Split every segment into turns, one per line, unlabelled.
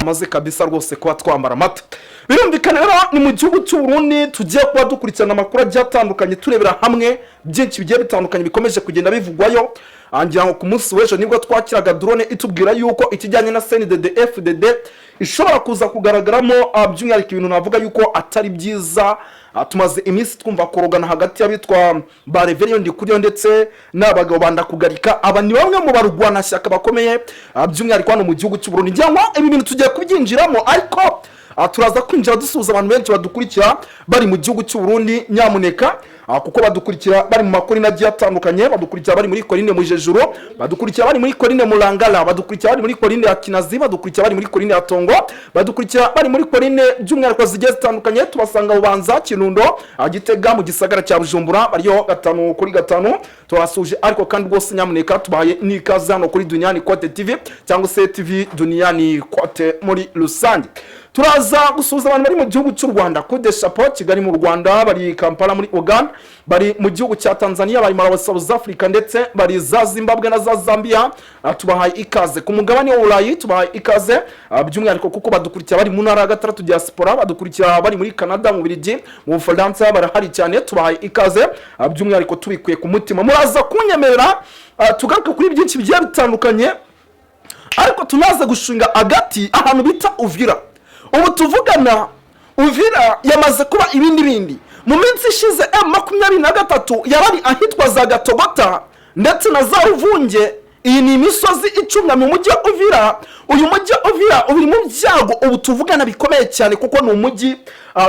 maze kabisa rwose kuba twambara amata. Birumvikana rero ni mu gihugu cy'u Burundi tugiye kuba dukurikirana amakuru agiye atandukanye turebera hamwe byinshi bigiye bitandukanye bikomeje kugenda bivugwayo. Angira ngo ku munsi w'ejo nibwo twakiraga drone itubwira yuko ikijyanye na CNDD FDD ishobora kuza kugaragaramo by'umwihariko ibintu navuga yuko atari byiza. Tumaze iminsi twumva korogana hagati y'abitwa ba Reverien Ndikuriyo ndetse n'abagabo banda kugarika. Aba ni bamwe mu barugwana shyaka bakomeye by'umwihariko hano mu gihugu cy'u Burundi. Ngira ngo ibi bintu tugiye kubyinjiramo ariko turaza kwinjira dusuhuza abantu benshi badukurikira bari mu gihugu cy'u Burundi. Nyamuneka kuko badukurikira bari mu makuru nagiye atandukanye, badukurikira bari muri Korine mu Jejuru, badukurikira bari muri Korine mu Langala, badukurikira bari muri Korine ya Kinazi, badukurikira bari muri Korine ya Tongo, badukurikira bari muri Korine by'umwihariko zigiye zitandukanye. Tubasanga Bubanza, Kirundo, Gitega mu gisagara cya Bujumbura bariyo 5 kuri 5. Turasuje ariko kandi rwose nyamuneka tubaye n'ikaze hano kuri Duniani Kote TV cyangwa se TV Duniani Kote muri rusange. Turaza gusuhuza abantu bari mu gihugu cy'u Rwanda, Kude Chapeau Kigali mu Rwanda, bari Kampala muri Uganda, bari mu gihugu cya Tanzania, bari muri South Africa ndetse bari za Zimbabwe na za Zambia. Tubahaye ikaze ku mugabane w'Uburayi, tubahaye ikaze by'umwihariko kuko badukurikira bari mu ntara ya gatandatu diaspora, badukurikira bari muri Canada, mu Bubiligi, mu Bufaransa, barahari cyane. Tubahaye ikaze by'umwihariko tubikuye ku mutima. Muraza kunyemerera tugaruke kuri byinshi bigiye bitandukanye ariko tunaze gushinga agati ahantu bita Uvira. Ubu tuvugana Uvira yamaze kuba ibindi mu minsi ishize M23 yabari ahitwa za Gatogota ndetse na za Ruvunge. Iyi ni imisozi icunga mu mujyi wa Uvira. Uyu mujyi wa Uvira uri mu byago ubu tuvugana bikomeye cyane kuko ni umujyi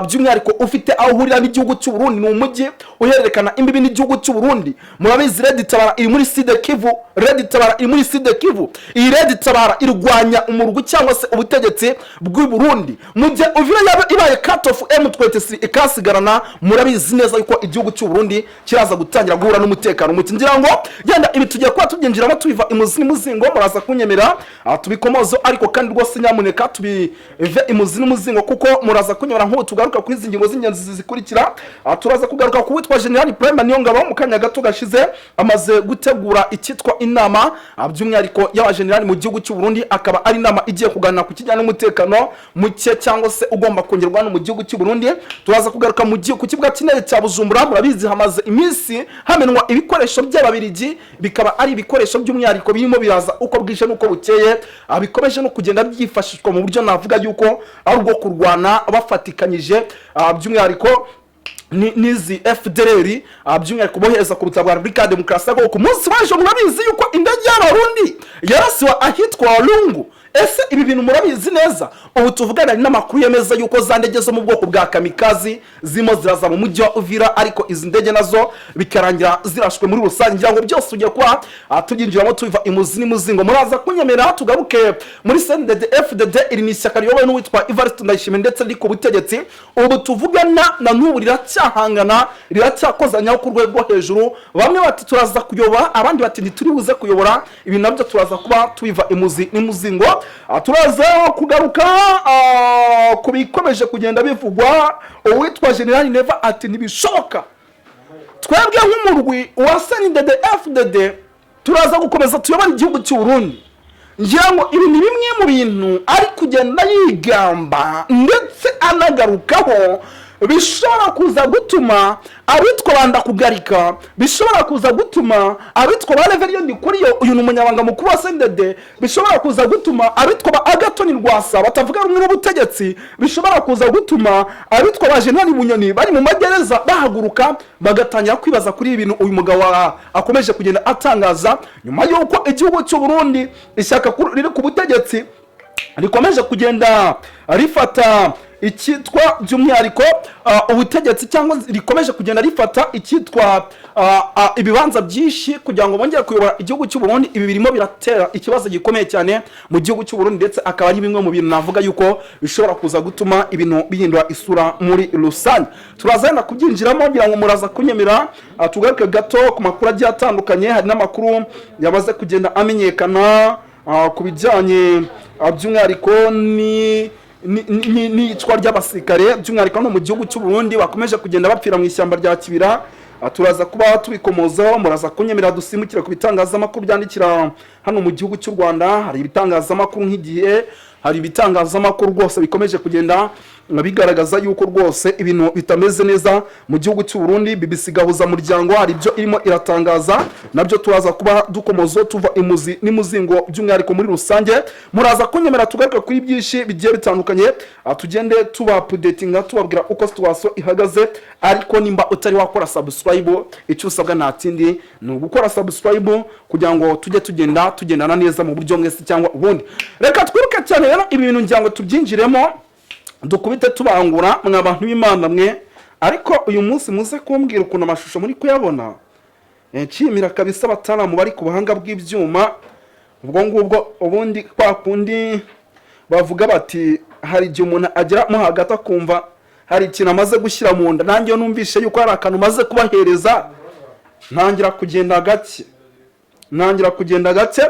by'umwihariko ufite aho uhurira n'igihugu cy'u Burundi. Ni umujyi uhererekana imbibi n'igihugu cy'u Burundi. Murabizi Red Tabara iri muri Sud Kivu, Red Tabara iri muri Sud Kivu. Iyi Red Tabara irwanya umurwi cyangwa se ubutegetsi bw'u Burundi. Mu gihe Uvira yaba ibaye cut off M23 ikasigarana, murabizi neza yuko igihugu cy'u Burundi kiraza gutangira guhura n'umutekano muke. Ngira ngo yenda ibi tugiye kuba tubyinjiramo tubiva imuzi muzingo. Muraza kunyemera tubikomozo ariko kandi rwose nyamuneka tubive imuzi n'umuzingo kuko muraza kunyora nko tugaruka kuri izi ngingo z'ingenzi zikurikira. Turaza kugaruka ku witwa General Prime Niyongabo mu kanya gato gashize amaze gutegura icyitwa inama by'umwihariko y'aba general mu gihugu cy'u Burundi, akaba ari inama igiye kuganira ku kijyanye n'umutekano muke cyangwa se ugomba kongerwa no mu gihugu cy'u Burundi. Turaza kugaruka mu gihugu kibuga kinere cya Bujumbura. Murabizi hamaze iminsi hamenwa ibikoresho by'ababirigi, bikaba ari ibikoresho by'umwihariko birimo biraza uko bwije nuko bukeye, bikomeje no kugenda byifashishwa mu buryo navuga yuko ari ubwo kurwana bafatikanyije by'umwihariko nizi FDLR by'umwihariko bohereza ku butaka bwa Republika Demokarasi ya Kongo. Ku munsi w'ejo murabizi yuko indege y'Abarundi yarasiwa ahitwa Lungu. Ese ibi bintu murabizi neza? Ubu tuvugana n'amakuru yemeza yuko za ndege zo mu bwoko bwa kamikazi zimo ziraza mu mujyi wa Uvira, ariko izi ndege nazo bikarangira zirashwe muri rusange. Ngira ngo byose tugiye kwa tuginjiramo tubiva imuzi n'umuzingo. Muraza kunyemera tugaruke muri CNDD FDD. Iri ni ishyaka riyobowe n'uwitwa Evariste Ndayishimiye ndetse liko butegetsi. Ubu tuvugana na n'ubu riracyahangana, riracyakozanya ku rwego rwo hejuru. Bamwe bati turaza kuyoba, abandi bati ntituribuze kuyobora. Ibi nabyo turaza kuba tubiva imuzi n'umuzingo. Turaza kugaruka kubikomeje kugenda bivugwa. Uwitwa General Neva ati ntibishoboka. Twebwe nk'umurwi wa CNDD FDD turaza gukomeza tuyobora igihugu cy'u Burundi. Ngira ngo ibi ni bimwe mu bintu ari kugenda yigamba ndetse anagarukaho bishobora kuza gutuma abitwa banda kugarika, bishobora kuza gutuma abitwa ba Reverien Ndikuriyo, uyu n'umunyabanga mukuru wa CNDD, bishobora kuza gutuma abitwa ba Agathon Rwasa batavuga rumwe n'ubutegetsi, bishobora kuza gutuma abitwa ba General Bunyoni bari mu magereza bahaguruka bagatangira kwibaza kuri ibintu uyu mugabo akomeje kugenda atangaza nyuma y'uko igihugu cy'u Burundi ishyaka riri ku butegetsi rikomeje kugenda rifata icyitwa by'umwihariko ubutegetsi cyangwa rikomeje kugenda rifata icyitwa ibibanza byinshi kugira ngo bongere kuyobora igihugu cy'u Burundi. Ibi birimo biratera ikibazo gikomeye cyane mu gihugu cy'u Burundi ndetse akaba ari bimwe mu bintu navuga yuko bishobora kuza gutuma ibintu bihindura isura muri rusange. Turazana kubyinjiramo ngira ngo muraza kunyemera tugaruke gato ku makuru agiye atandukanye. Hari n'amakuru yamaze kugenda amenyekana ku bijyanye by'umwihariko ni icwa ry'abasirikare by'umwihariko no mu gihugu cy'u Burundi bakomeje kugenda bapfira mu ishyamba rya Kibira. Turaza kuba tubikomozaho. Muraza kunyemera dusimukire ku bitangazamakuru byandikira hano mu gihugu cy'u Rwanda. Hari ibitangazamakuru nk'igihe, hari ibitangazamakuru rwose bikomeje kugenda bigaragaza yuko rwose ibintu bitameze neza mu gihugu cy'u Burundi. BBC gahuza muryango hari ibyo irimo iratangaza, nabyo turaza kuba dukomozo tuva imuzi n'imuzingo by'umwihariko muri rusange. Muraza kunyemera tugaruka kuri byinshi bigiye bitandukanye, tugende tuba updatinga tubabwira uko situation ihagaze. Ariko nimba utari wakora subscribe, icyo usabwa nta kindi ni ugukora subscribe kugira ngo tujye tugendana neza mu buryo mwese cyangwa ubundi. Reka twiruke cyane rero ibi bintu ngira ngo tubyinjiremo dukubite tubangura mw'abantu b'Imana mwe. Ariko uyu munsi muze kumbwira ukuntu amashusho muri kuyabona, nshimira kabisa bataramu bari ku buhanga bw'ibyuma. Ubwo ngubwo ubundi kwa kundi bavuga bati hari igihe umuntu agera mo hagati akumva hari ikintu amaze gushyira mu nda. Nanjye numvishe yuko hari akantu maze kubahereza, ntangira kugenda gake.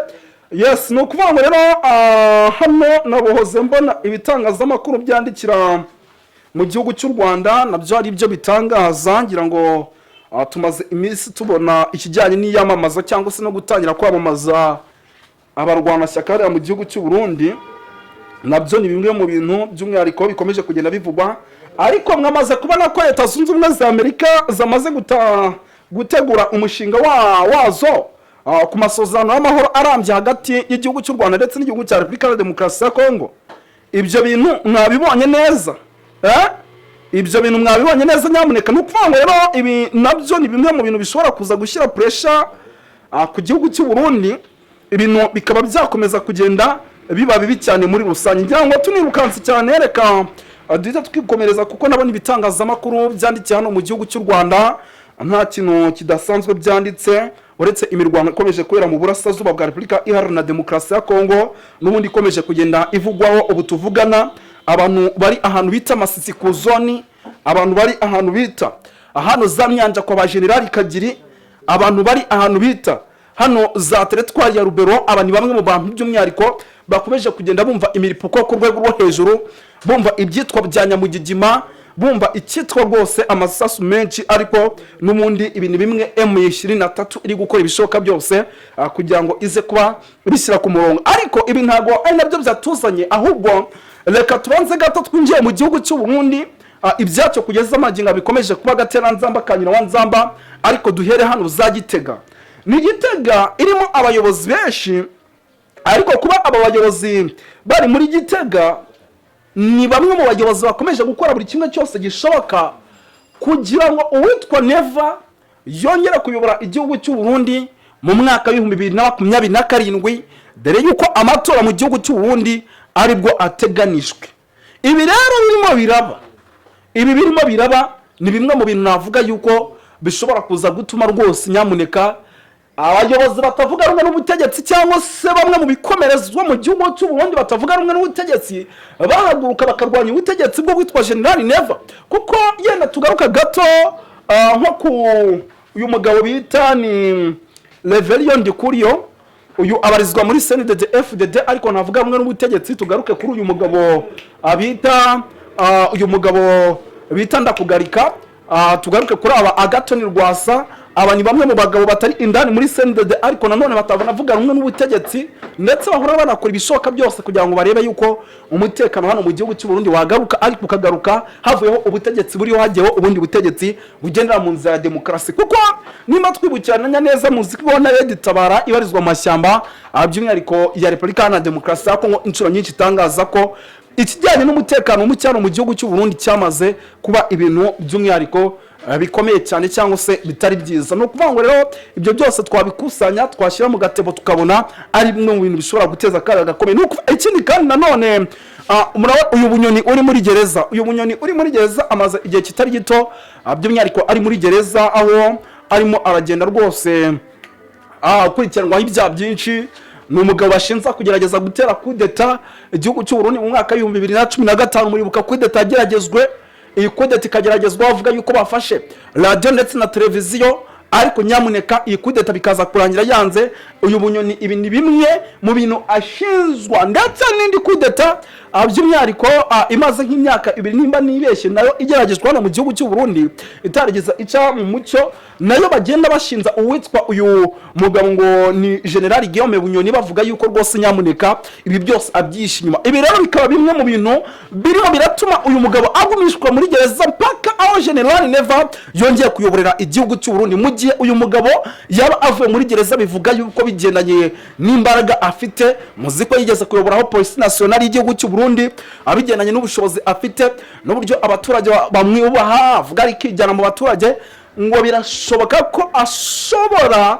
Yes, no kuvuga ngo rero hano nabohoze mbona ibitangazamakuru byandikira mu gihugu cy'u Rwanda nabyo ari byo bitangaza. Ngira ngo tumaze iminsi tubona ikijyanye n'iyamamaza cyangwa se no gutangira kwamamaza abarwanashyaka mu gihugu cy'u Burundi, nabyo ni bimwe mu bintu by'umwihariko bikomeje kugenda bivugwa. Ariko mwamaze kubona ko Leta Zunze Ubumwe za Amerika zamaze gutegura umushinga wazo ku masezerano y'amahoro arambye hagati y'igihugu cy'u Rwanda ndetse n'igihugu cya Repubulika ya Demokarasi ya Kongo. Ibyo bintu mwabibonye neza, ibyo bintu mwabibonye neza nyamuneka. Nukuvuga ngo rero ibi nabyo ni bimwe mu bintu bishobora kuza gushyira pressure ku gihugu cy'u Burundi, ibintu bikaba byakomeza kugenda biba bibi cyane muri rusange. Ngira ngo tunirukanse cyane, reka duhita twikomereza kuko nabona ibitangazamakuru byandikiye hano mu gihugu cy'u Rwanda nta kintu kidasanzwe byanditse, uretse imirwano ikomeje kubera mu burasirazuba bwa Repubulika Iharanira Demokarasi ya Kongo n'ubundi ikomeje kugenda ivugwaho. Ubu tuvugana abantu bari ahantu bita Masisi ku zone, abantu bari ahantu bita hano za Myanja kwa ba General Kagiri, abantu bari ahantu bita hano za Teritwari ya Rubero. Aba ni bamwe mu bantu by'umwihariko bakomeje kugenda bumva imiripuko ku rwego rwo hejuru, bumva ibyitwa bya Nyamugigima, bumva icyitwa rwose amasasu menshi. Ariko n'umundi ibintu bimwe M23 iri gukora ibishoka byose kugira ngo ize kuba bishyira ku murongo. Ariko ibi ntago ari nabyo byatuzanye, ahubwo reka tubanze gato twinjiye mu gihugu cy'u Burundi. Ibyacyo kugeza amaginga bikomeje kuba gatera nzamba kanyina wa nzamba. Ariko duhere hano za Gitega. Ni Gitega irimo abayobozi benshi, ariko kuba aba bayobozi bari muri Gitega ni bamwe mu bayobozi bakomeje gukora buri kimwe cyose gishoboka kugira ngo uwitwa Neva yongera kuyobora igihugu cy'u Burundi mu mwaka wa 2027, dore yuko amatora mu gihugu cy'u Burundi aribwo ateganijwe. Ibi rero birimo biraba ni bimwe mu bintu navuga yuko bishobora kuza gutuma rwose nyamuneka abayobozi batavuga rumwe n'ubutegetsi cyangwa se bamwe mu bikomerezwa mu gihugu cy'u Burundi batavuga rumwe n'ubutegetsi bahaguruka bakarwanya ubutegetsi bwo witwa General Neva. Kuko yenda tugaruka gato nko ku uyu mugabo bita ni Reverien Ndikuriyo, uyu abarizwa muri CNDD FDD ariko navuga rumwe n'ubutegetsi. Tugaruke kuri uyu mugabo bita Ndakugarika, tugaruke kuri aba Agatoni Rwasa. Aba ni bamwe mu bagabo batari indani muri CNDD ariko nanone batavuga rumwe n'ubutegetsi, ndetse bahora banakora ibishoka byose kugira ngo barebe yuko umutekano hano mu gihugu cy'u Burundi wagaruka. Ariko ukagaruka havuyeho ubutegetsi buriho, hagiyeho ubundi butegetsi bugendera mu nzira ya demokarasi. Kuko nimba twibukirana neza muzi ko na Red Tabara ibarizwa mu mashyamba by'umwihariko ya Repubulika ya Demokarasi ya Kongo inshuro nyinshi itangaza ko ikijyanye n'umutekano mu cyaro mu gihugu cy'u Burundi cyamaze kuba ibintu by'umwihariko bikomeye cyane cyangwa se bitari byiza. No kuvuga ngo rero ibyo byose twabikusanya twashyira mu gatebo tukabona ari bimwe mu bintu bishobora guteza akaga gakomeye. Ikindi kandi nanone uyu bunyoni uri muri gereza, amaze igihe kitari gito by'umwihariko ari muri gereza, aho arimo aragenda rwose akurikiranwaho ibyaha byinshi. Ni umugabo bashinza kugerageza gutera kudeta igihugu cy'u Burundi mu mwaka wa 2015. Muribuka kudeta yageragezwe, iyi kudeta ikageragezwa bavuga yuko bafashe radio ndetse na televiziyo ariko nyamuneka iyi kudeta bikaza kurangira yanze. Uyu Bunyoni ibi ni bimwe mu bintu ashinzwa, ndetse n'indi kudeta by'umwihariko imaze nk'imyaka 2 nimba nibeshye nayo igeragezwa hano mu gihugu cy'u Burundi itarigeza ica mu mucyo, nayo bagenda bashinza uwitwa uyu mugabo ngo ni General Guillaume Bunyoni, bavuga yuko rwose nyamuneka ibi byose abyishe inyuma. Ibi rero bikaba bimwe mu bintu birimo biratuma uyu mugabo agumishwa muri gereza mpaka aho General Neva yongeye kuyoborera igihugu cy'u Burundi. Mu gihe uyu mugabo yaba avuye muri gereza bivuga yuko bigendanye n'imbaraga afite, muziko yigeze kuyoboraho Police Nationale y'igihugu cy'u Burundi, abigendanye n'ubushobozi afite n'uburyo abaturage bamwubaha, avuga ari kijyana mu baturage, ngo birashoboka ko ashobora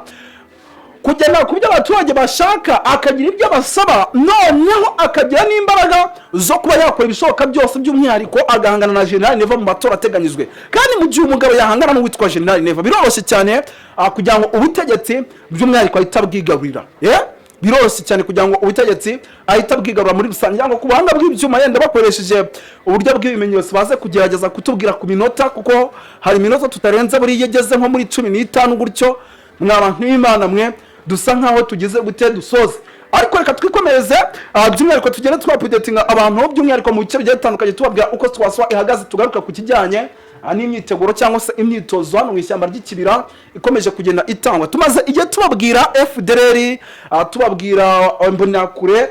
kugenda ku byo abaturage bashaka, akagira ibyo basaba, noneho akagira n'imbaraga zo kuba yakora ibishoboka byose, by'umwihariko agahangana na General Neva mu matora ateganyijwe. Kandi mu gihe umugabo yahangana n'uwitwa General Neva biroroshye cyane kugira ngo ubutegetsi by'umwihariko ahita bwigarurira. Biroroshye cyane kugira ngo ubutegetsi ahita bwigarura muri rusange, cyangwa ku buhanga bw'ibyuma yenda bakoresheje uburyo bw'ibimenyetso baze kugerageza kutubwira ku minota, kuko hari iminota tutarenze buri yegeze nko muri 15 gutyo. Mwaba nk'Imana mwe dusa nkaho tugize gute dusoze, ariko reka twikomereze by'umwihariko tugende twapudetinga abantu by'umwihariko mu bice bigiye bitandukanye, tubabwira uko twaswa ihagaze, tugaruka ku kijyanye n'imyiteguro cyangwa se imyitozo hano mu ishyamba ry'ikibira ikomeje kugenda itangwa. Tumaze igihe tubabwira FDLR, tubabwira Imbonerakure,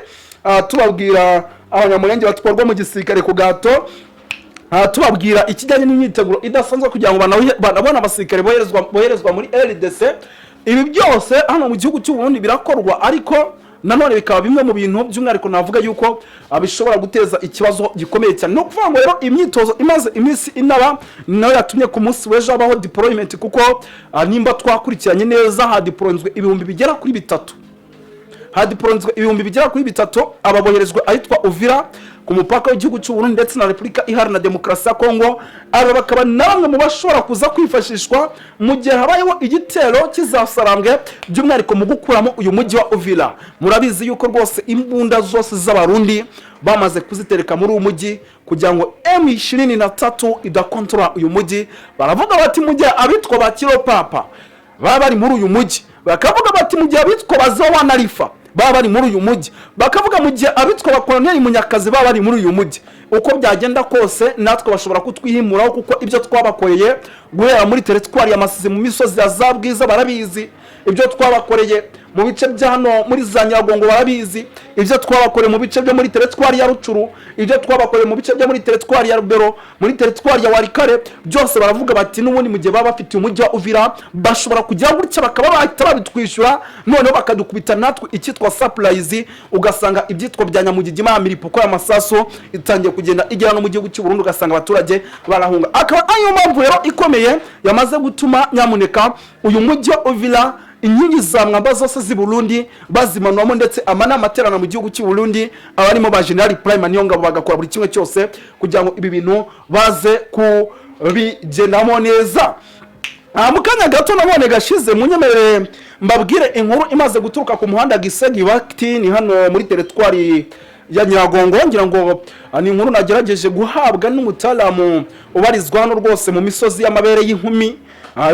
tubabwira abanyamurenge batwarwa mu gisirikare ku gato, tubabwira ikijyanye n'imyiteguro idasanzwe kugira ngo banabona abasirikare boherezwa muri RDC. Ibi byose hano mu gihugu cy'u Burundi birakorwa, ariko nanone bikaba bimwe mu bintu by'umwihariko navuga yuko bishobora guteza ikibazo gikomeye cyane. No kuvuga ngo rero imyitozo imaze iminsi inaba nayo yatumye ku munsi w'ejo habaho deployment, kuko nimba twakurikiranye neza hadeployenzwe ibihumbi bigera kuri 3, hadeployenzwe ibihumbi bigera kuri 3 ababoherezwe ahitwa Uvira ku mupaka w'igihugu cy'u Burundi ndetse na Repubulika Iharanira Demokarasi ya Kongo. Aba bakaba namwe mu bashobora kuza kwifashishwa mu gihe habayeho igitero kizasarambwe by'umwihariko mu gukuramo uyu mujyi wa Uvira. Murabizi yuko rwose imbunda zose z'abarundi bamaze kuzitereka muri uyu mujyi kugira ngo M23 idakontrola uyu mujyi. Baravuga bati mu gihe abitwa ba Kiropapa baba bari muri uyu mujyi, bakavuga bati mu gihe abitwa bazowa narifa baba bari muri uyu mujyi, bakavuga mu gihe abitwa bakoloneli Munyakazi baba bari muri uyu mujyi. Uko byagenda kose natwe bashobora kutwihimuraho, kuko ibyo twabakoreye guhera muri teritwari ya Masizi mu misozi ya za Bwiza barabizi, ibyo twabakoreye mu bice bya hano muri za Nyiragongo barabizi, ibyo twabakoreye mu bice byo muri teritwari ya Rucuru, ibyo twabakoreye mu bice byo muri teritwari ya Rubero, muri teritwari ya Warikare, byose baravuga bati n'ubundi mu gihe baba bafite umujyi wa Uvira bashobora kugira gutya bakaba bahita babitwishyura, noneho bakadukubita natwe icyitwa surprise, ugasanga ibyitwa bya Nyamugigima ya Miripuko y'amasaso itangiye kugenda igera no mu gihugu cy'u Burundi, ugasanga abaturage barahunga. Akaba ayo mpamvu rero ikomeye yamaze gutuma nyamuneka uyu mujyi wa Uvira inkingi za mwamba zose z'i Burundi bazimanwamo, ndetse amanama aterana mu gihugu cy'u Burundi abarimo ba General Prime Niyongabo bagakora buri kimwe cyose kugira ngo ibi bintu baze kubigendamo neza. Mu kanya gato nabone gashize munyemerere mbabwire inkuru imaze guturuka ku muhanda Gisegi Bakti ni hano muri teritwari ya Nyiragongo. Ngira ngo ni inkuru nagerageje guhabwa n'umutalamu ubarizwa hano rwose mu misozi y'amabere y'inkumi.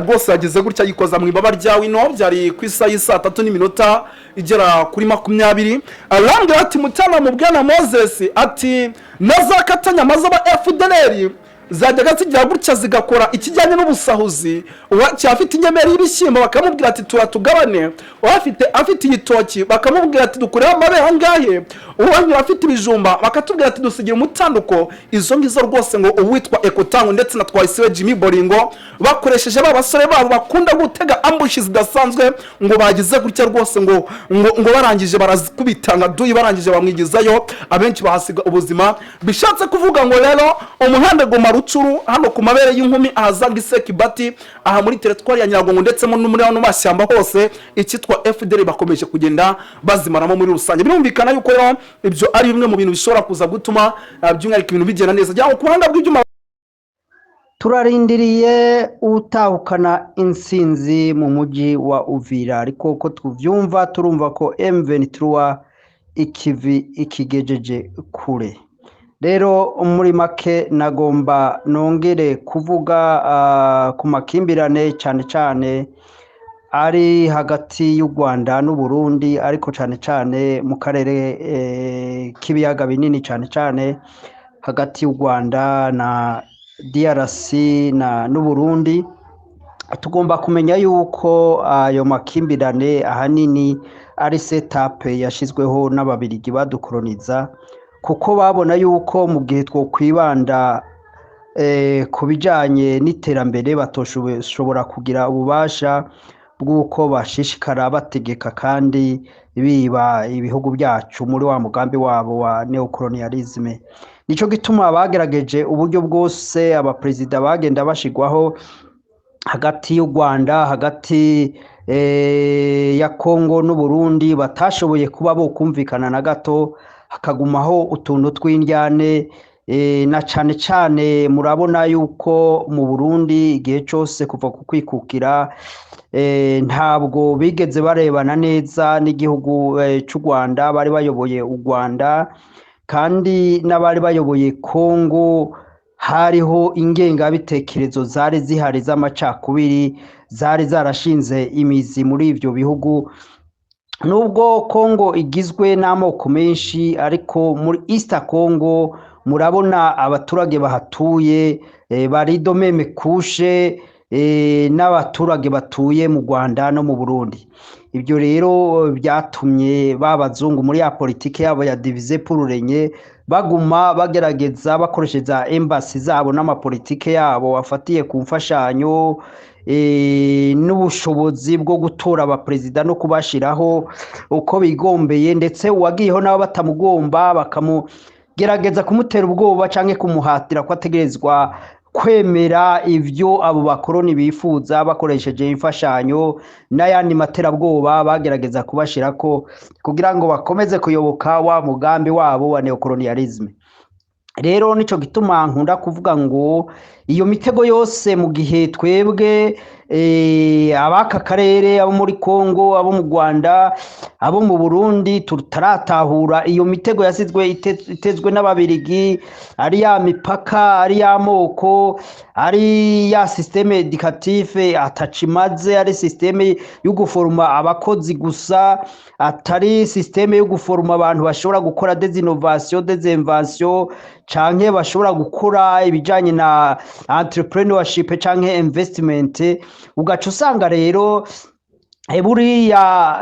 Rwose yagize gutya yikoza mu ibaba rya wino, byari ku isaha y'isa 3 igera kuri 20. Arambwira ati mutalamu bwana Moses ati nazakatanya mazaba FDLR zajyaga zigira gutya zigakora ikijyanye n'ubusahuzi, cyafite inyemeri y'ibishyimbo bakamubwira ati turatugabane, afite igitoki bakamubwira ati dukorera amabe hangahe, uwanyura afite ibijumba bakatubwira ati dusigira umutanduko. Izo ngizo rwose ngo uwitwa Ekotango ndetse na Twayisiwe Jimmy Boringo bakoresheje babasore babo bakunda gutega ambushi zidasanzwe, ngo bagize gutya rwose ngo barangije barazikubitanga duyi, barangije bamwigizayo, abenshi bahasiga ubuzima. Bishatse kuvuga ngo rero umuhanda goma Rucuru hano ku mabere y'inkumi ahaza Giseki Bati aha muri teritwari ya Nyiragongo ndetse no muri hano mashyamba hose icyitwa FDLR bakomeje kugenda bazimaramo muri rusange. Birumvikana yuko ibyo ari bimwe mu bintu bishobora kuza gutuma by'umwihariko ibintu bigenda neza. Jya ku buhanga bw'ibyuma
turarindiriye utahukana insinzi mu mujyi wa Uvira, ariko ko tuvyumva turumva ko M23 ikivi ikigejeje kure. Rero muri make nagomba nongere kuvuga ku makimbirane cyane cyane ari hagati y'u Rwanda n'u Burundi ariko cyane cyane mu karere k'ibiyaga binini cyane cyane hagati y'u Rwanda na DRC n'u Burundi. Tugomba kumenya yuko ayo makimbirane ahanini ari setape yashyizweho n'ababirigi badukoroniza, kuko babona yuko mu gihe twokwibanda ku bijyanye n'iterambere batoshobora kugira ububasha bw'uko bashishikara bategeka kandi biba ibihugu byacu muri wa mugambi wabo wa neocolonialisme. Nicyo gituma bagerageje uburyo bwose abaperezida bagenda bashigwaho hagati y'u Rwanda, hagati ya Kongo n'u Burundi batashoboye kuba bo kumvikana na gato, hakagumaho utuntu tw'indyane. Na cyane cyane murabona yuko mu Burundi igihe cyose kuva ku kwikukira ntabwo bigeze barebana neza n'igihugu cy'u Rwanda. Bari bayoboye u Rwanda kandi n'abari bayoboye Kongo hariho ingengabitekerezo zari zihari z'amacakubiri, zari zarashinze imizi muri ibyo bihugu. Nubwo Kongo igizwe n'amoko menshi, ariko muri East Congo murabona abaturage bahatuye bari domeme kushe n'abaturage batuye mu Rwanda no mu Burundi. Ibyo rero byatumye babazungu muri ya politike yabo ya diviser pour régner baguma bagerageza bakoresheje embassy zabo n'amapolitike yabo bafatiye ku mfashanyo n'ubushobozi bwo gutora abaperezida no kubashiraho uko bigombeye, ndetse uwagiyeho nabo batamugomba bakamugerageza kumutera ubwoba canke kumuhatira ko ategerezwa kwemera ivyo abo bakoroni bifuza bakoresheje imfashanyo n'ayandi materabwoba bagerageza kubashirako kugira ngo bakomeze kuyoboka wa mugambi wabo wa neocolonialisme. Rero nico gituma nkunda kuvuga ngo iyo mitego yose mu gihe twebwe abaka karere, abo muri Kongo, abo mu Rwanda, abo mu Burundi tutaratahura iyo mitego yasizwe itezwe n'ababirigi, ari ya mipaka, ari ya moko, ari ya systeme educative atacimaze, ari systeme yo guforma abakozi gusa, atari systeme yo guforma abantu bashobora gukora des innovations, des inventions, canke bashobora gukora ibijanye na entrepreneurship canke investment. Ugaca usanga rero buriya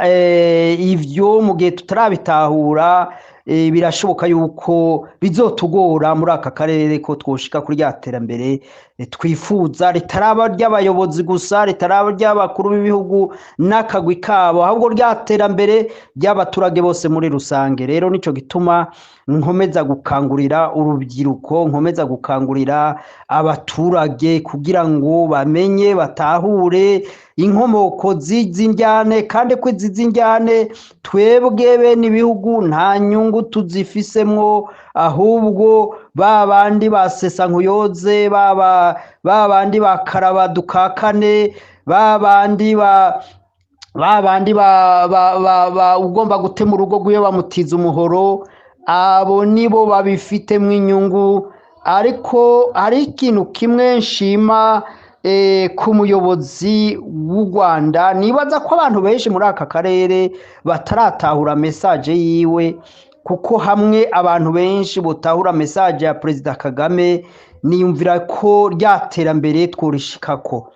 ivyo mu gihe tutarabitahura birashoboka yuko bizotugora muri aka karere ko twoshika kuri ya terambere twifuza, ritaraba ry'abayobozi gusa, ritaraba ry'abakuru b'ibihugu n'akagwi kabo, ahubwo rya terambere ry'abaturage bose muri rusange. Rero nico gituma nkomeza gukangurira urubyiruko, nkomeza gukangurira abaturage kugira ngo bamenye batahure inkomoko z'indyane, kandi ko izi ndyane twebwe bene ibihugu nta nyungu tuzifisemwo, ahubwo babandi basesa nkuyoze, babandi bakaraba dukakane, babandi ugomba gutema urugo rwiwe bamutiza umuhoro, abo nibo babifitemwo inyungu. Ariko hari ikintu kimwe nshima ku muyobozi w'u Rwanda, nibaza ko abantu benshi muri aka karere bataratahura message yiwe, kuko hamwe abantu benshi botahura message ya Perezida Kagame niyumvira ko ryaterambere tworishikako.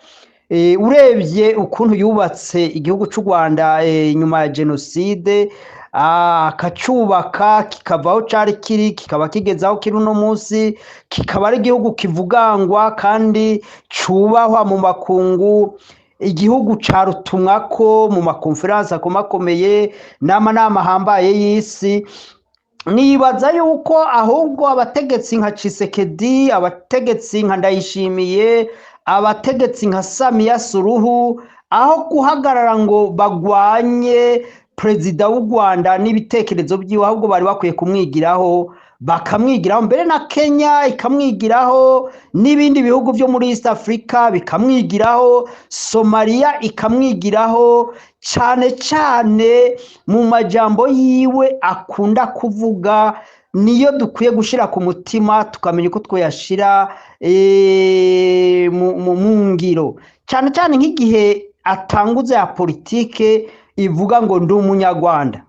Urebye ukuntu yubatse igihugu cy'u Rwanda nyuma ya genocide, akacubaka kikavaho cari kiri kikaba kigezaho kiri uno munsi, kikaba ari igihugu kivugangwa kandi cubahwa mu makungu, igihugu carutumwako mu makonferanse akomakomeye n'amanama ahambaye y'isi. Nibaza yuko ahubwo abategetsi nka Tshisekedi, abategetsi nka Ndayishimiye, abategetsi nka Samia Suluhu, aho guhagarara ngo bagwanye Perezida w'u Rwanda n'ibitekerezo byiwe, ahubwo bari bakwiye kumwigiraho, bakamwigiraho, mbere na Kenya ikamwigiraho, n'ibindi bihugu byo muri East Africa bikamwigiraho, Somalia ikamwigiraho, cyane cyane mu majambo yiwe akunda kuvuga niyo dukwiye gushira ku mutima, tukamenya uko twoyashira mu ngiro, cyane cyane nk'igihe atanguza ya politike ivuga ngo ndi umunyarwanda,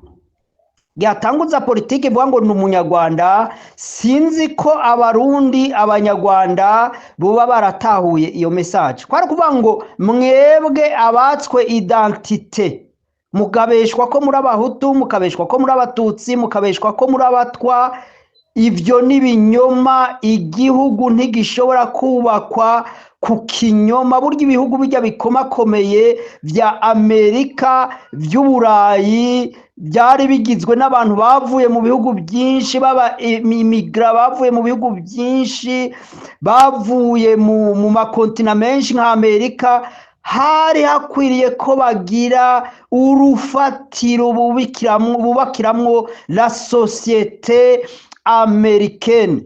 yatanguza politiki ivuga ngo ni umunyarwanda, sinzi ko abarundi abanyarwanda buba baratahuye iyo message. Kwari kuvuga ngo mwebwe abatswe identite, mukabeshwa ko muri abahutu, mukabeshwa ko muri abatutsi, mukabeshwa ko muri abatwa. Ivyo ni binyoma. Igihugu ntigishobora kubakwa ku kinyoma. Burya ibihugu bijya bikomakomeye vya Amerika, vy'Uburayi, byari bigizwe n'abantu bavuye mu bihugu byinshi, baba imigra bavuye mu bihugu byinshi, bavuye mu makontina menshi nka Amerika. Hari hakwiriye ko bagira urufatiro bubakiramwo la societe americaine.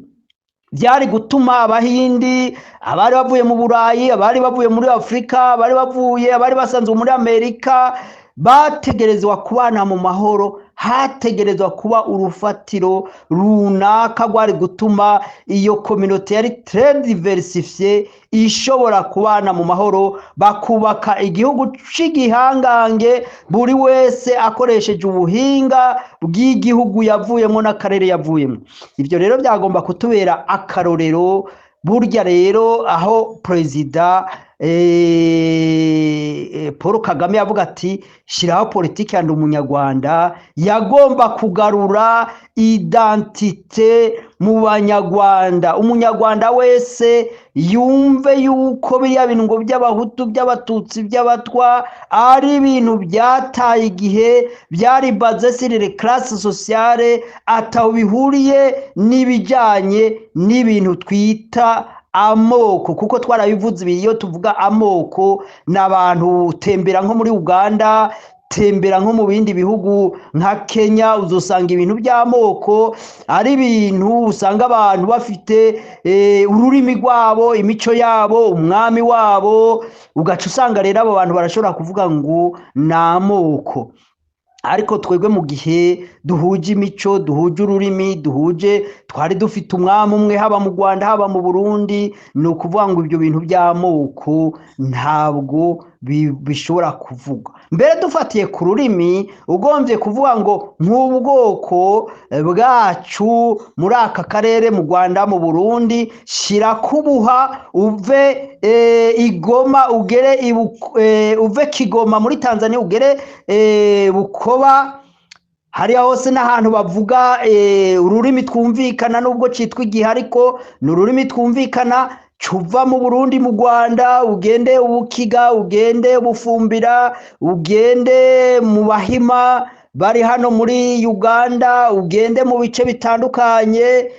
Byari gutuma abahindi, abari bavuye mu Burayi, abari bavuye muri Afrika, abari basanzwe muri Amerika, bategerezwa kubana mu mahoro. Hategerezwa kuba urufatiro runaka rwari gutuma iyo communauté yari très diversifiée ishobora kubana mu mahoro, bakubaka igihugu c'igihangange, buri wese akoresheje ubuhinga bw'igihugu yavuyemo n'akarere yavuyemo. Ivyo rero byagomba kutubera akarorero. Burya rero aho Perezida Paul Kagame yavuga ati shiraho politiki yandi umunyarwanda, yagomba kugarura identite mu banyarwanda. Umunyarwanda wese yumve yuko biriya bintu ngo by'abahutu, by'abatutsi, by'abatwa ari ibintu byataye igihe, byari basé sur les classes sociales, ataho bihuriye n'ibijanye n'ibintu twita amoko. Kuko twarabivuze iyo tuvuga amoko, n'abantu tembera nko muri Uganda, tembera nko mu bindi bihugu nka Kenya, uzosanga ibintu by'amoko ari ibintu usanga abantu bafite ururimi rwabo, imico yabo, umwami wabo, ugaca usanga rero abo bantu barashobora kuvuga ngo n'amoko. Ariko twebwe mu gihe duhuje imico, duhuje ururimi, twari dufite umwami umwe, haba mu Rwanda haba mu Burundi, ni ukuvuga ngo ibyo bintu by'amoko ntabwo bishobora kuvuga. Mbere dufatiye ku rurimi, ugombye kuvuga ngo nk'ubwoko bwacu muri aka karere, mu Rwanda, mu Burundi, shira kubuha uve Igoma ugere uve Kigoma muri Tanzania ugere Bukoba. Hariya hose n'ahantu bavuga ururimi twumvikana, nubwo citwa igihe ariko ni ururimi twumvikana. Cuva mu Burundi mu Rwanda ugende Ubukiga, ugende Bufumbira, ugende mu Bahima bari hano muri Uganda, ugende mu bice bitandukanye,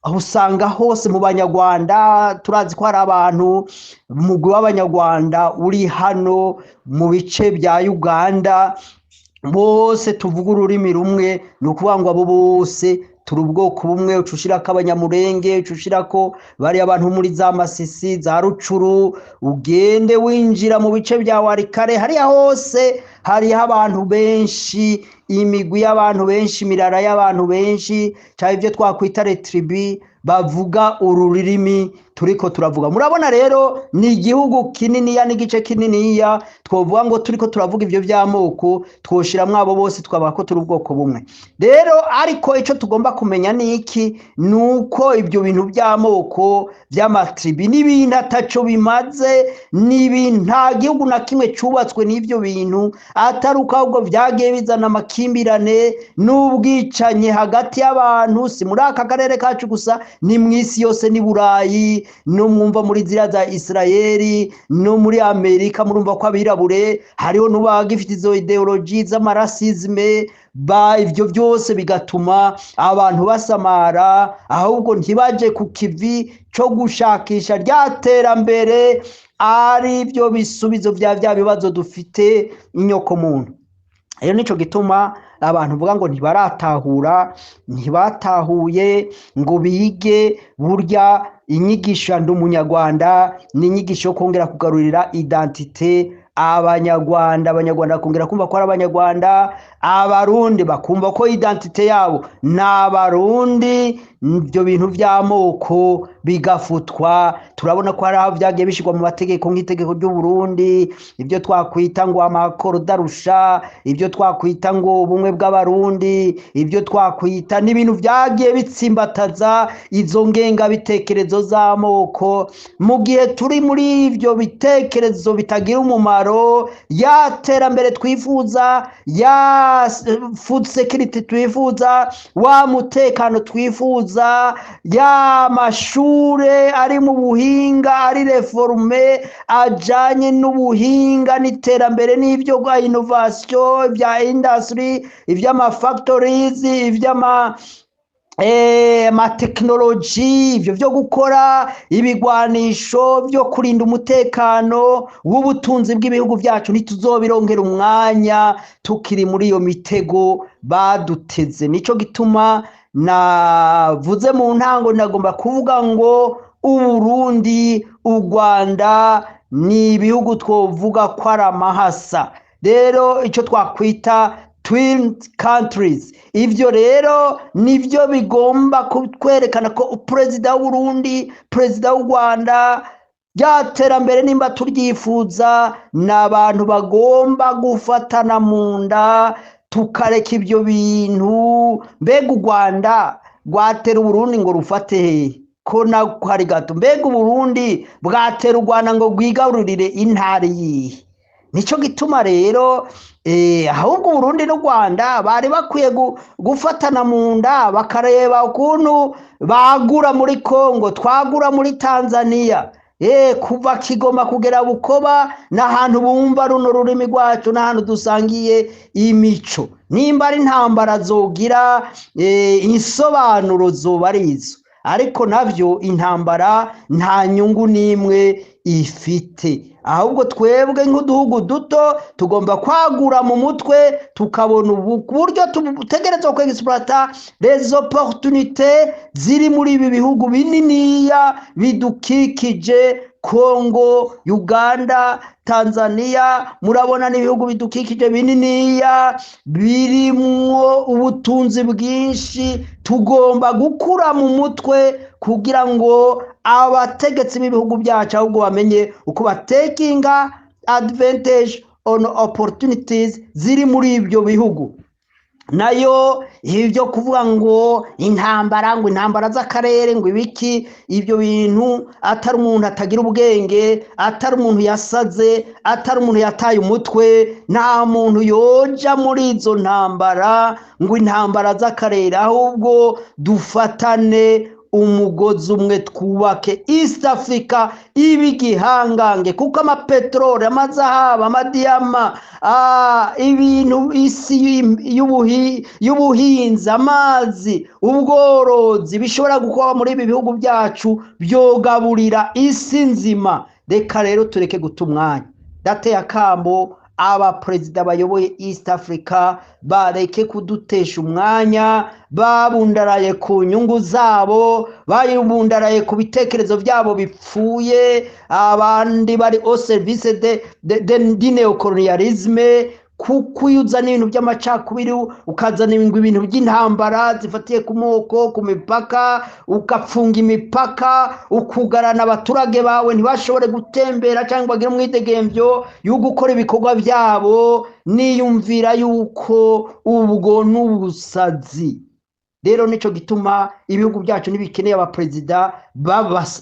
aho usanga hose mu banyarwanda. Turazi ko hari abantu umugwi w'abanyarwanda uri hano mu bice bya Uganda, bose tuvuga ururimi rumwe. Ni ukuvuga ngo abo bose turi ubwoko bumwe. Ucushirako Abanyamurenge, ucushirako bari abantu muri za Masisi, za Rucuru, ugende winjira mu bice bya Warikare, hariya hose hariho abantu benshi, imigwi y'abantu benshi, imirara y'abantu benshi, cyangwa ibyo twakwita retribu, bavuga ururimi turiko turavuga. Murabona rero ni igihugu kininiya n'igice kininiya, twovuga ngo turiko turavuga ibyo by'amoko, twoshiramwo abo bose twavuga ko turi ubwoko bumwe. Rero ariko ico tugomba kumenya ni iki, nuko ibyo bintu by'amoko by'amatribi n'ibintu ataco bimaze, n'ibintu nta gihugu na kimwe cubatswe n'ivyo bintu atari uko ahubwo vyagiye bizana amakimbirane n'ubwicanye hagati y'abantu. Si muri aka karere kacu gusa, ni mw'isi yose, ni Burayi, no mwumva muri zira za Israeli, no muri Amerika murumva ko abirabure hariho n'ubagifite izo ideology z'amarasisme. Ivyo byose bigatuma abantu basamara, ahubwo ntibaje ku kivi cyo gushakisha ryaterambere, ari byo bisubizo bya bibazo dufite inyoko muntu. Rero nico gituma abantu vuga ngo ntibaratahura, ntibatahuye ngo bige. Burya inyigisho ndi umunyarwanda ni inyigisho yo kongera kugarurira identite abanyarwanda bakongera kumva ko ari abanyarwanda, abarundi bakumva ko identite yabo n'abarundi, ibyo bintu by'amoko bigafutwa. Turabona ko hari aho byagiye bishyirwa mu mategeko nk'itegeko ry'u Burundi, ibyo twakwita ngo amakoro darusha, ibyo twakwita ngo ubumwe bw'abarundi, ibyo twakwita n'ibintu byagiye bitsimbataza izo ngengabitekerezo z'amoko. Mu gihe turi muri ibyo bitekerezo bitagira umumaro, ya terambere twifuza, ya food security twifuza, wa mutekano twifuza, ya mashure ari mu buhinga, ari reforme ajanye n'ubuhinga n'iterambere n'ibyo bwa innovation, ibya industry, iby'ama factories, iby'ama amatekinoloji, ibyo byo gukora ibigwanisho byo kurinda umutekano w'ubutunzi bw'ibihugu byacu, ntituzobirongera umwanya tukiri muri iyo mitego baduteze. Nico gituma navuze mu ntango, nagomba kuvuga ngo Uburundi, u Rwanda ni ibihugu twovuga ko ari amahasa. Rero icyo twakwita twin countries, ivyo rero nivyo bigomba kwerekana ko perezida w'u Burundi, perezida w'u Rwanda, ryaterambere nimba turyifuza, n'abantu bagomba gufatana mu nda tukareka ibyo bintu. Mbega u Rwanda rwatera u Burundi ngo rufate hehe ko na hari gato? Mbega u Burundi bwatera u Rwanda ngo rwigarurire intari yihe? Nico gituma rero ahubwo Burundi n'u Rwanda bari bakwiye gufatana mu nda bakareba ukuntu bagura muri Kongo, twagura muri Tanzania, kuva Kigoma kugera Bukoba, n'ahantu bumva runo rurimi rwacu, n'ahantu dusangiye imico. Nimba ari intambara zogira insobanuro zoba arizo, ariko navyo intambara nta nyungu n'imwe ifite. Ahubwo twebwe nk'uduhugu duto tugomba kwagura mu mutwe, tukabona uburyo tutegerezwa kwexploiter les opportunités ziri muri ibi bihugu bininiya bidukikije: Kongo, Uganda, Tanzania. Murabona n'ibihugu bidukikije bininiya birimwo ubutunzi bwinshi. Tugomba gukura mu mutwe kugira ngo abategetsi b'ibihugu byacu ahubwo bamenye uko batekinga advantage on opportunities ziri muri ibyo bihugu. Nayo ibyo kuvuga ngo intambara z'akarere ngo ibiki, ibyo bintu atari umuntu atagira ubwenge, atari umuntu yasaze, atari umuntu yataye umutwe, nta muntu yoja muri izo ntambara ngo intambara z'akarere. Ahubwo dufatane umugozi umwe, twubake East Africa ibi gihangange, kuko amapetrole, amazahabu, amadiyama, ibintu, isi y'ubuhinzi, amazi, ubworozi bishobora gukora muri ibi bihugu byacu, byogaburira isi nzima. Reka rero tureke guta umwanya. Dateye akambo abaperezida bayoboye East Africa bareke kudutesha umwanya, babundaraye ku nyungu zabo, babundaraye ku bitekerezo byabo bipfuye. Abandi bari au service de neocolonialisme, kuyuzana ibintu by'amacakubiri, ukazana ibintu by'intambara zifatiye ku moko, ku mipaka, ugafunga imipaka, ukugarana abaturage bawe ntibashobore gutembera cyangwa bagire umwidegemvyo yo gukora ibikorwa byabo. Niyumvira yuko ubwo n'ubusazi. Rero nico gituma ibihugu byacu nibikeneye abaperezida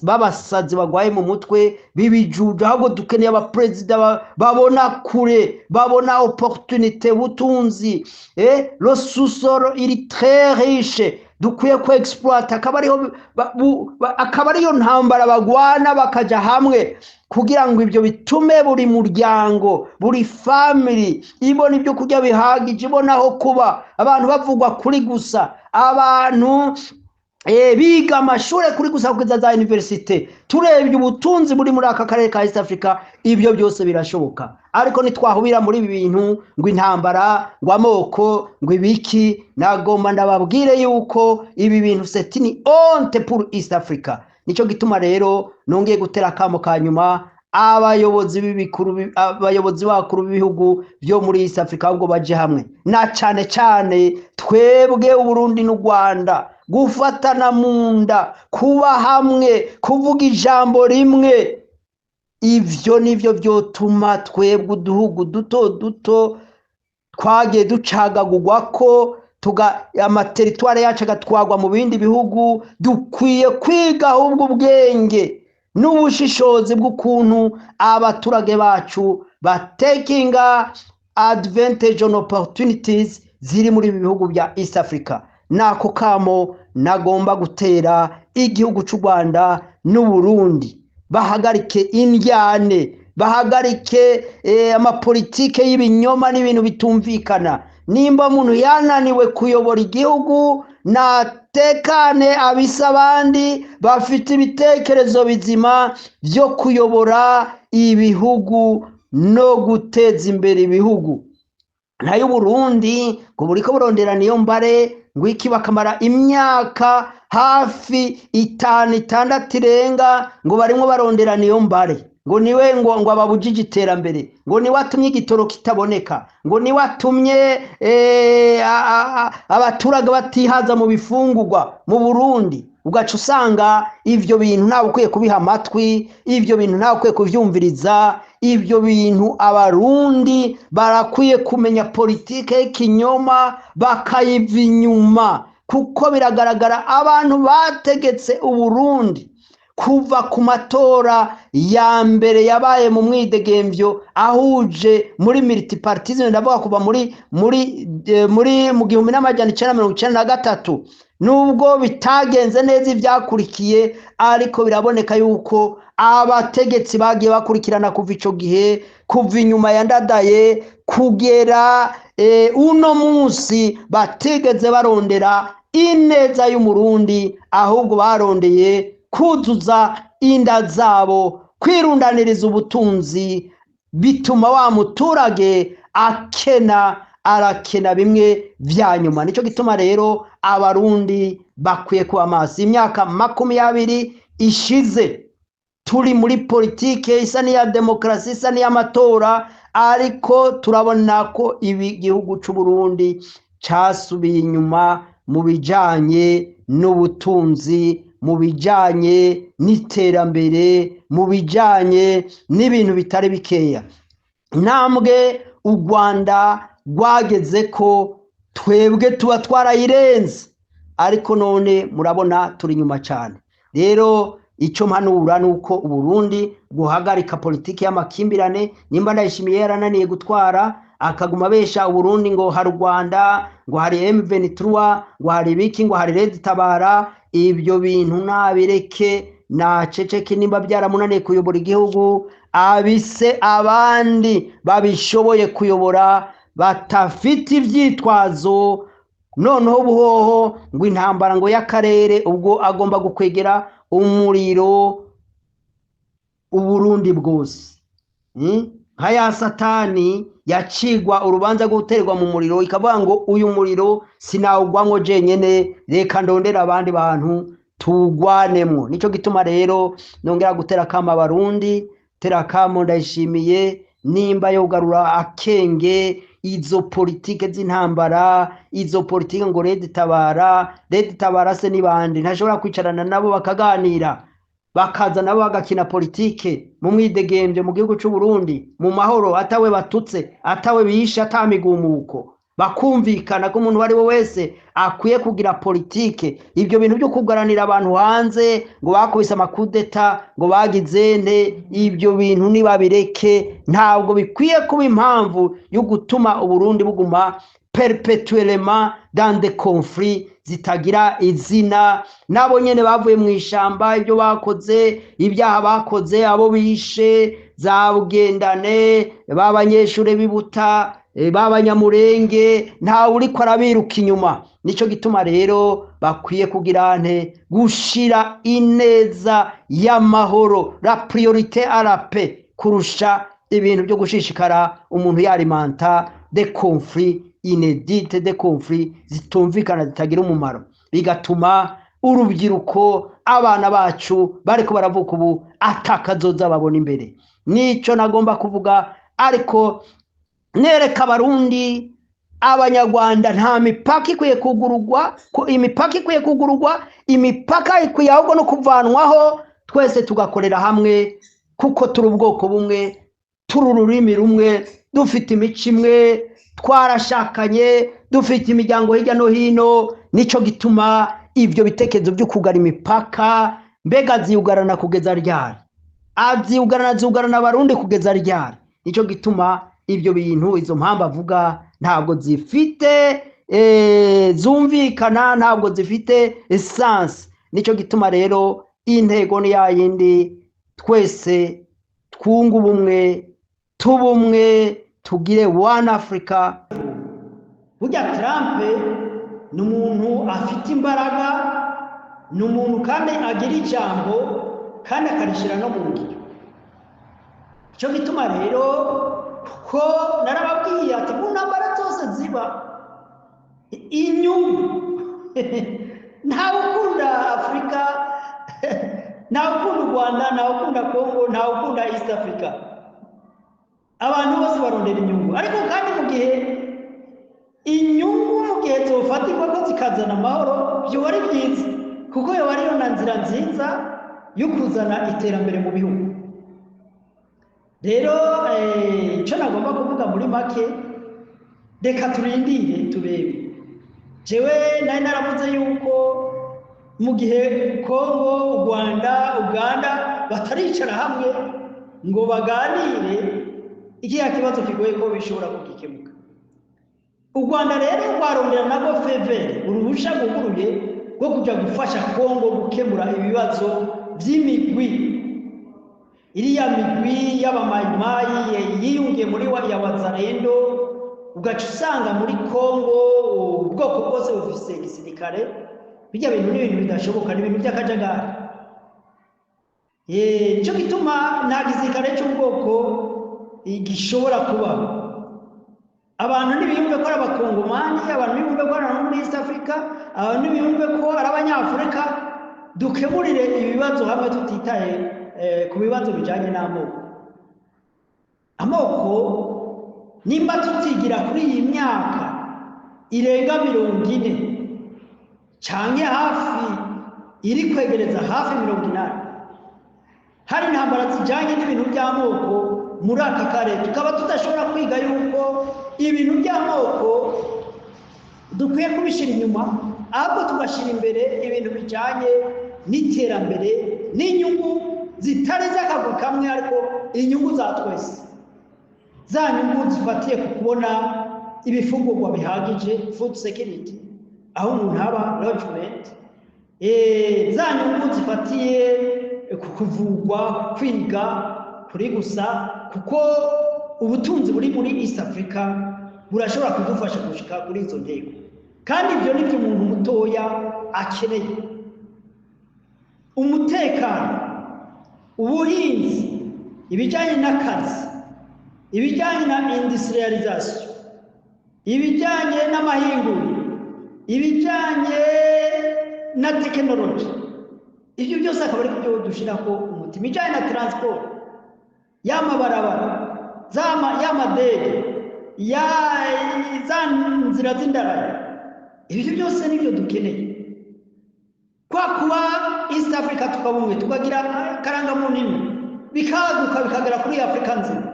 babasazi bagwaye mu mutwe bibijuja, ahubwo dukeneye abaperezida babona kure, babona opportunité, butunzi. Le sous-sol il est très riche, dukwiye ko exploiter. Akaba ariyo ntambara bagwana bakaja hamwe kugira ngo ibyo bitume buri muryango, buri family ibona ibyo kurya bihagije, ibona aho kuba, abantu bavugwa kuri gusa, abantu biga amashure kuri gusa kugeza za universite. Turebye ubutunzi buri muri aka karere ka East Africa, ibyo byose birashoboka. Ariko nitwahubira muri ibi bintu ngo intambara, ngo amoko, ngo ibiki, nagomba ndababwire yuko ibi bintu c'est une honte pour East Africa. Nico gituma rero nongeye gutera akamo ka nyuma abayobozi bakuru b'ibihugu byo muri East Africa, ahubwo baje hamwe, na cyane twebwe u Burundi n'u Rwanda gufatana mu nda, kuba hamwe, kuvuga ijambo rimwe. Ivyo nivyo vyotuma twebwe uduhugu duto duto twagiye ducagagurwa ko amateritware yacu agatwagwa mu bindi bihugu, dukwiye kwiga ahubwo ubwenge n'ubushishozi bw'ukuntu abaturage bacu batekinga advantage on opportunities ziri muri ibi bihugu bya East Africa. Nako kamo nagomba gutera igihugu cy'u Rwanda n'u Burundi, bahagarike indyane, bahagarike amapolitike y'ibinyoma n'ibintu bitumvikana. Nimba umuntu yananiwe kuyobora igihugu, natekane abisa abandi bafite ibitekerezo bizima byo kuyobora ibihugu no guteza imbere ibihugu. Nayo Burundi ngo buriko burondera niyo mbare, ngo iki bakamara imyaka hafi 5-6 irenga ngo barimwo barondera niyo mbare, ngo niwe ngo ababujije iterambere, ngo niwe atumye igitoro kitaboneka, ngo niwe atumye abaturage batihaza mu bifungurwa mu Burundi. Ugaca usanga ivyo bintu ntawe ukwiye kubiha amatwi, ivyo bintu ntawe ukwiye kuvyumviriza. Ivyo bintu abarundi barakwiye kumenya politike y'ikinyoma bakayiva inyuma, kuko biragaragara abantu bategetse Uburundi kuva ku matora ya mbere yabaye mu mwidegemvyo ahuje muri multipartism, ndavuga kuva muri mu 1993. Nubwo bitagenze neza ivyakurikiye, ariko biraboneka yuko abategetsi bagiye bakurikirana kuva ico gihe, kuva inyuma ya Ndadaye kugera uno munsi, batigeze barondera ineza y'umurundi, ahubwo barondeye kuzuza inda zabo, kwirundaniriza ubutunzi, bituma wa muturage arakena bimwe vya nyuma. Nico gituma rero abarundi bakwiye kuba maso. Imyaka 20 ishize turi muri politike isa n'iya demokrasi, isa n'iy'amatora, ariko turabona ko ibi gihugu c'u Burundi casubiye inyuma mu bijanye n'ubutunzi, mu bijanye n'iterambere, mu bijanye n'ibintu bitari bikeya. Intambwe u Rwanda rwageze ko twebwe tuba twarayirenze, ariko none murabona turi nyuma cyane. Rero icyo mpanura nuko Uburundi guhagarika politiki y'amakimbirane. Nimba Ndayishimiye yarananiye gutwara, akaguma besha Uburundi ngo hari Rwanda, ngo hari M23, ngo hari biki, ngo hari Red Tabara, ibyo bintu nabireke, naceceke. Nimba byaramunaniye kuyobora igihugu, abise abandi babishoboye kuyobora, batafite ivyitwazo. Noneho buhoho ngo intambara ngo y'akarere, ubwo agomba gukwegera umuriro Uburundi bwose. Haya satani yacigwa urubanza rwo guterwa mu muriro, ikavuga ngo uyu muriro sinawugwango jenyene, reka ndondera abandi bantu tugwanemwo. Nico gituma rero nongera gutera kama Abarundi, tera kamo Ndayishimiye, nimba yogarura akenge izo politike z'intambara, izo politike ngo Red Tabara se nibandi ntashobora kwicarana nabo bakaganira, bakaza nabo bagakina politike mu mwidegemvye mu gihugu c'u Burundi mu mahoro, atawe batutse, atawe bisha, atamigumuko, bakumvikana ko umuntu wari we wese akwiye kugira politike. Ibyo bintu byo kugaranira abantu hanze ngo bakubise amakudeta, ngo bagize nte, ibyo bintu nibabireke. Ntabwo bikwiye kuba impamvu yo gutuma Uburundi buguma perpetuellement dans des conflits zitagira izina. Nabo nyene bavuye mu ishamba, ibyo bakoze, ibyaha bakoze, abo bishe, zabugendane, babanyeshure bibuta, babanyamurenge, ntawe uriko arabiruka inyuma. Nico gituma rero bakwiye kugira nte, gushira ineza y'amahoro, la priorité à la paix, kurusha ibintu byo gushishikara umuntu yarimanta de conflit inédite, de conflit zitumvikana zitagira umumaro, bigatuma urubyiruko, abana bacu bariko baravuka ubu atakazoza babona imbere. Nico nagomba kuvuga, ariko nereka Abarundi abanyarwanda nta mipaka ikwiye kugururwa, imipaka ikwiye kugururwa, imipaka ikwiye ahubwo no kuvanwaho, twese tugakorera hamwe kuko turi ubwoko bumwe, turi ururimi rumwe, dufite imico imwe, twarashakanye, dufite imiryango hirya no hino. Nico gituma ibyo bitekerezo byo kugara imipaka, mbega ziyugarana kugeza ryari? Aziyugarana abarundi kugeza ryari? Nico gituma ibyo bintu, izo mpamvu avuga ntabwo zifite zumvikana, ntabwo zifite essence. Nico gituma rero intego ni yayindi, twese twunga ubumwe, tubumwe, tugire one Africa. Burya Trump ni umuntu afite imbaraga, ni umuntu kandi agira ijambo kandi akarishira no mu ngiro. Cyo gituma rero ko narababwiye ati mu ntambara zose ziba inyungu ntawe ukunda Afrika, ntawe ukunda u Rwanda, ntawe ukunda Congo, ntawe ukunda East Africa. Abantu bose barondera inyungu, ariko kandi mu gihe inyungu mu gihe zofatirwa ko zikazana amahoro, byo ari byiza, kuko yo ariyo nzira nziza yo kuzana iterambere mu bihugu. Rero icyo nagomba kuvuga muri make, reka turindire turebe. Jewe nari naravuze yuko mu gihe Congo, u Rwanda, Uganda bataricara hamwe ngo baganire, ikiya kibazo kigoye ko bishobora kugikemuka. U Rwanda rero rwarondera nabo fevere, uruhusha guguruye rwo kujya gufasha Congo gukemura ibibazo by'imigwi. Iriya migwi y'abamayimayi yiyungiye muri ya Wazalendo, ugaca usanga muri Congo ubwoko bwose bufise igisirikare. Bijya bintu n'ibintu bidashoboka, n'ibintu by'akajagari. Cyo gituma nta gisirikare cy'ubwoko gishobora kubaho. Abantu ntibiyumve ko ari abakongomani, abantu ntibiyumve ko ari abo muri East Africa, abantu ntibiyumve ko ari abanyafurika. Dukemurire ibibazo hamwe tutitaye ku bibazo bijyanye n'amoko. Amoko nimba tutigira kuri iyi myaka irenga 40 cyangwa hafi iri kwegereza hafi 80, hari intambara zijyanye n'ibintu by'amoko muri aka karere, tukaba tudashobora kwiga yuko ibintu by'amoko dukwiye kubishyira inyuma, ahubwo tugashyira imbere ibintu bijyanye n'iterambere n'inyungu zitari z'akaguru kamwe, ariko inyungu za twese, za nyungu zifatiye ku kubona ibifungurwa bihagije, food security, aho umuntu haba lodgement, za nyungu zifatiye ku kuvugwa, kwiga kuri gusa, kuko ubutunzi buri muri East Africa burashobora kudufasha gushika kuri izo ntego, kandi ibyo nibyo umuntu mutoya akeneye. Umutekano, ubuhinzi, ibijyanye n'akazi, ibijyanye na industrialization, ibijyanye n'amahinguriro, ibijyanye na tekinoloji, ibyo byose akaba ari byo dushyira ko umutima. Ibijyanye na transport, y'amabarabara, y'amadege, za nzira z'indarayi, ibyo byose nibyo dukeneye. Kwa kuba East Africa tukabumwe, tukagira karangamuntu imwe, bikaguka bikagera kuri Afrika nzima,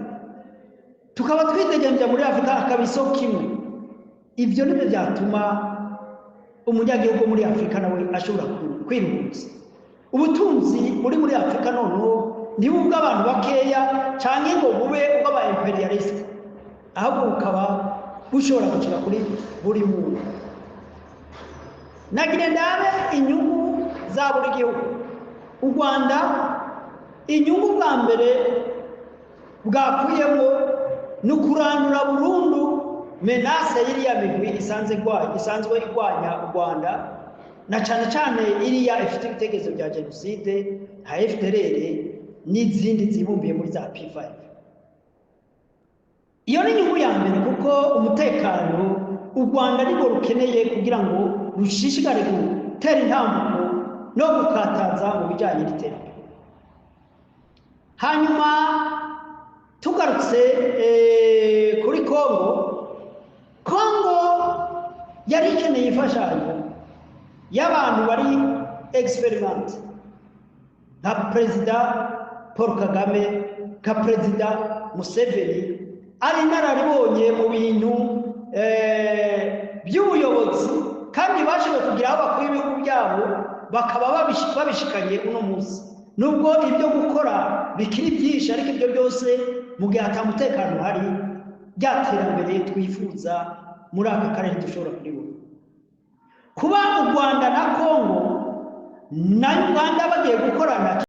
tukaba twitegenja muri Afrika akaba isoko imwe. Ibyo nibyo byatuma umunyagihugu muri Afrika nawe ashobora kwiruhutsa. Ubutunzi muri Afrika noneho ntibubwe abantu bakeya cyangwa ngo bube ubw'aba imperialist, ahubwo bukaba bushobora gukira kuri buri muntu. Nagire ndabe inyungu za buri gihugu. U Rwanda inyungu bwa mbere bwakuyemo ni ukurandura burundu menase y'iriya migwi isanzwe irwanya u Rwanda, na cyane cyane iriya ifite ibitekerezo bya jenoside nka FDLR n'izindi zibumbiye muri za P5. Iyo ni inyungu ya mbere, kuko umutekano u Rwanda nibwo rukeneye kugira ngo rushishikare gutera intambuko no gukataza mu bijyanye n'iterambere. Hanyuma tugarutse kuri Congo yari ikeneye imfashanyo y'abantu bari experiment nka perezida Paul Kagame, nka perezida Museveni, ari nararibonye mu bintu by'ubuyobozi, kandi bashoboye kugira aho bakora ibihugu byabo bakaba babishikanye uno munsi. Nubwo ibyo gukora bikiri byinshi, ariko ibyo byose mu gihe atamutekano hari, by'iterambere twifuza muri aka karere dushobora kuribona. Kuba u Rwanda na Kongo na Uganda bagiye gukorana